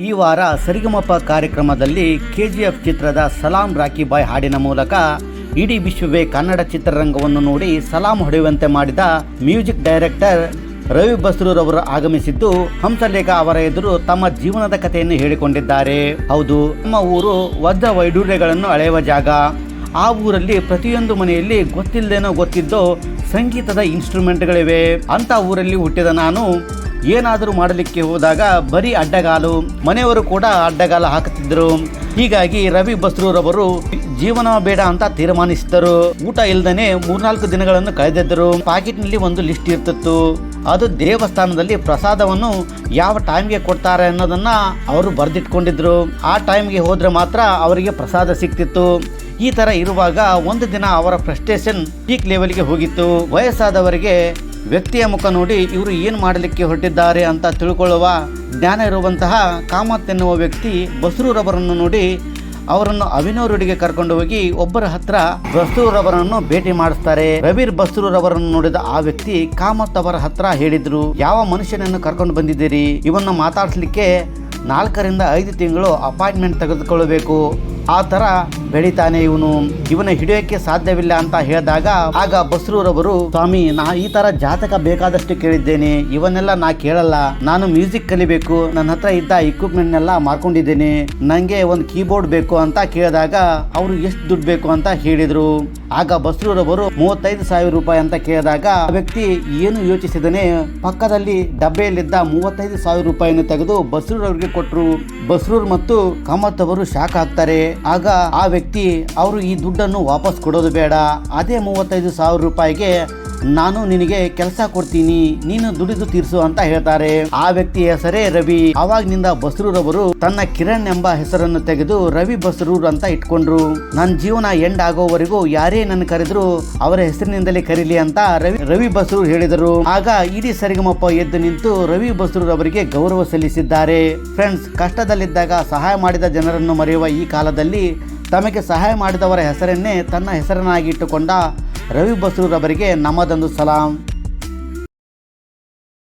ಈ ವಾರ ಸರಿಗಮಪ ಕಾರ್ಯಕ್ರಮದಲ್ಲಿ ಕೆಜಿಎಫ್ ಚಿತ್ರದ ಸಲಾಂ ರಾಕಿ ಬಾಯ್ ಹಾಡಿನ ಮೂಲಕ ಇಡೀ ವಿಶ್ವವೇ ಕನ್ನಡ ಚಿತ್ರರಂಗವನ್ನು ನೋಡಿ ಸಲಾಂ ಹೊಡೆಯುವಂತೆ ಮಾಡಿದ ಮ್ಯೂಸಿಕ್ ಡೈರೆಕ್ಟರ್ ರವಿ ಬಸ್ರೂರ್ ಆಗಮಿಸಿದ್ದು ಹಂಸಲೇಖ ಅವರ ಎದುರು ತಮ್ಮ ಜೀವನದ ಕಥೆಯನ್ನು ಹೇಳಿಕೊಂಡಿದ್ದಾರೆ. ಹೌದು, ನಮ್ಮ ಊರು ವಜ್ರ ವೈಡೂರ್ಯಗಳನ್ನು ಅಳೆಯುವ ಜಾಗ. ಆ ಊರಲ್ಲಿ ಪ್ರತಿಯೊಂದು ಮನೆಯಲ್ಲಿ ಗೊತ್ತಿಲ್ಲದೇನೋ ಗೊತ್ತಿದ್ದೋ ಸಂಗೀತದ ಇನ್ಸ್ಟ್ರೂಮೆಂಟ್ಗಳಿವೆ. ಅಂತ ಊರಲ್ಲಿ ಹುಟ್ಟಿದ ನಾನು ಏನಾದರೂ ಮಾಡಲಿಕ್ಕೆ ಹೋದಾಗ ಬರೀ ಅಡ್ಡಗಾಲು, ಮನೆಯವರು ಕೂಡ ಅಡ್ಡಗಾಲ ಹಾಕುತ್ತಿದ್ದರು. ಹೀಗಾಗಿ ರವಿ ಬಸ್ರೂರ್ ಅವರು ಜೀವನ ಬೇಡ ಅಂತ ತೀರ್ಮಾನಿಸಿದರು. ಊಟ ಇಲ್ದೇನೆ 3-4 ದಿನಗಳನ್ನು ಕಳೆದಿದ್ದರು. ಪಾಕೆಟ್ನಲ್ಲಿ ಒಂದು ಲಿಸ್ಟ್ ಇರ್ತಿತ್ತು. ಅದು ದೇವಸ್ಥಾನದಲ್ಲಿ ಪ್ರಸಾದವನ್ನು ಯಾವ ಟೈಮ್ಗೆ ಕೊಡ್ತಾರೆ ಅನ್ನೋದನ್ನ ಅವರು ಬರೆದಿಟ್ಕೊಂಡಿದ್ರು. ಆ ಟೈಮ್ಗೆ ಹೋದ್ರೆ ಮಾತ್ರ ಅವರಿಗೆ ಪ್ರಸಾದ ಸಿಕ್ತಿತ್ತು. ಈ ತರ ಇರುವಾಗ ಒಂದು ದಿನ ಅವರ ಫ್ರಸ್ಟ್ರೇಷನ್ ಪೀಕ್ ಲೆವೆಲ್ಗೆ ಹೋಗಿತ್ತು. ವಯಸ್ಸಾದವರಿಗೆ ವ್ಯಕ್ತಿಯ ಮುಖ ನೋಡಿ ಇವರು ಏನು ಮಾಡಲಿಕ್ಕೆ ಹೊರಟಿದ್ದಾರೆ ಅಂತ ತಿಳ್ಕೊಳ್ಳುವ ಜ್ಞಾನ ಇರುವಂತಹ ಕಾಮತ್ ಎನ್ನುವ ವ್ಯಕ್ತಿ ಬಸ್ರೂರ್ ಅವರನ್ನು ನೋಡಿ ಅವರನ್ನು ಅಭಿನವ್ ರೋಡಿಗೆ ಕರ್ಕೊಂಡು ಹೋಗಿ ಒಬ್ಬರ ಹತ್ರ ಬಸ್ರೂರ್ ಅವರನ್ನು ಭೇಟಿ ಮಾಡಿಸ್ತಾರೆ. ರವಿ ಬಸ್ರೂರ್ ಅವರನ್ನು ನೋಡಿದ ಆ ವ್ಯಕ್ತಿ ಕಾಮತ್ ಅವರ ಹತ್ರ ಹೇಳಿದ್ರು, ಯಾವ ಮನುಷ್ಯನನ್ನು ಕರ್ಕೊಂಡು ಬಂದಿದ್ದೀರಿ? ಇವನ್ನ ಮಾತಾಡಿಸ್ಲಿಕ್ಕೆ 4ರಿಂದ 5 ತಿಂಗಳು ಅಪಾಯಿಂಟ್ಮೆಂಟ್ ತೆಗೆದುಕೊಳ್ಳಬೇಕು. ಆ ಥರ ಬೆಳಿತಾನೆ ಇವನ ಹಿಡಿಯೋಕ್ಕೆ ಸಾಧ್ಯವಿಲ್ಲ ಅಂತ ಹೇಳಿದಾಗ ಆಗ ಬಸ್ರೂರ್ ಅವರು, ಸ್ವಾಮಿ, ನಾ ಈ ತರ ಜಾತಕ ಬೇಕಾದಷ್ಟು ಕೇಳಿದ್ದೇನೆ, ಇವನ್ನೆಲ್ಲ ನಾ ಕೇಳಲ್ಲ. ನಾನು ಮ್ಯೂಸಿಕ್ ಕಲಿಬೇಕು, ನನ್ನ ಹತ್ರ ಇದ್ದ ಇಕ್ವಿಪ್ಮೆಂಟ್ ನೆಲ್ಲ ಮಾರ್ಕೊಂಡಿದ್ದೇನೆ, ನಂಗೆ ಒಂದು ಕೀಬೋರ್ಡ್ ಬೇಕು ಅಂತ ಕೇಳಿದಾಗ ಅವರು ಎಷ್ಟು ದುಡ್ಡು ಬೇಕು ಅಂತ ಹೇಳಿದ್ರು. ಆಗ ಬಸ್ರೂರ್ ಅವರು 35,000 ರೂಪಾಯಿ ಅಂತ ಕೇಳಿದಾಗ ಆ ವ್ಯಕ್ತಿ ಏನು ಯೋಚಿಸಿದನೆ, ಪಕ್ಕದಲ್ಲಿ ಡಬ್ಬೆಯಲ್ಲಿದ್ದ 35,000 ರೂಪಾಯಿಯನ್ನು ತೆಗೆದು ಬಸ್ರೂರ್ ಅವರಿಗೆ ಕೊಟ್ಟರು. ಬಸ್ರೂರ್ ಮತ್ತು ಕಾಮತ್ ಅವರು ಶಾಕ್ ಆಗ್ತಾರೆ. ಆಗ ಆ ವ್ಯಕ್ತಿ, ಅವರು ಈ ದುಡ್ಡನ್ನು ವಾಪಸ್ ಕೊಡೋದು ಬೇಡ, ಅದೇ 35,000 ರೂಪಾಯಿಗೆ ನಾನು ನಿನಗೆ ಕೆಲಸ ಕೊಡ್ತೀನಿ, ನೀನು ದುಡಿದು ತೀರ್ಸು ಅಂತ ಹೇಳ್ತಾರೆ. ಆ ವ್ಯಕ್ತಿ ಹೆಸರೇ ರವಿ. ಆವಾಗಿನಿಂದ ಬಸ್ರೂರ್ ಅವರು ತನ್ನ ಕಿರಣ್ ಎಂಬ ಹೆಸರನ್ನು ತೆಗೆದು ರವಿ ಬಸ್ರೂರ್ ಅಂತ ಇಟ್ಕೊಂಡ್ರು. ನನ್ನ ಜೀವನ ಎಂಡ್ ಆಗೋವರೆಗೂ ಯಾರೇ ನನ್ನ ಕರೆದ್ರು ಅವರ ಹೆಸರಿನಿಂದಲೇ ಕರೀಲಿ ಅಂತ ರವಿ ಬಸ್ರೂರ್ ಹೇಳಿದರು. ಆಗ ಇಡೀ ಸರಿಗಮಪ ಎದ್ದು ನಿಂತು ರವಿ ಬಸ್ರೂರ್ ಅವರಿಗೆ ಗೌರವ ಸಲ್ಲಿಸಿದ್ದಾರೆ. ಫ್ರೆಂಡ್ಸ್, ಕಷ್ಟದಲ್ಲಿದ್ದಾಗ ಸಹಾಯ ಮಾಡಿದ ಜನರನ್ನು ಮರೆಯುವ ಈ ಕಾಲದಲ್ಲಿ ತಮಗೆ ಸಹಾಯ ಮಾಡಿದವರ ಹೆಸರನ್ನೇ ತನ್ನ ಹೆಸರನ್ನಾಗಿ ಇಟ್ಟುಕೊಂಡ ರವಿ ಬಸ್ರೂರ್ ಅವರಿಗೆ ನಮ್ಮದೊಂದು ಸಲಾಂ.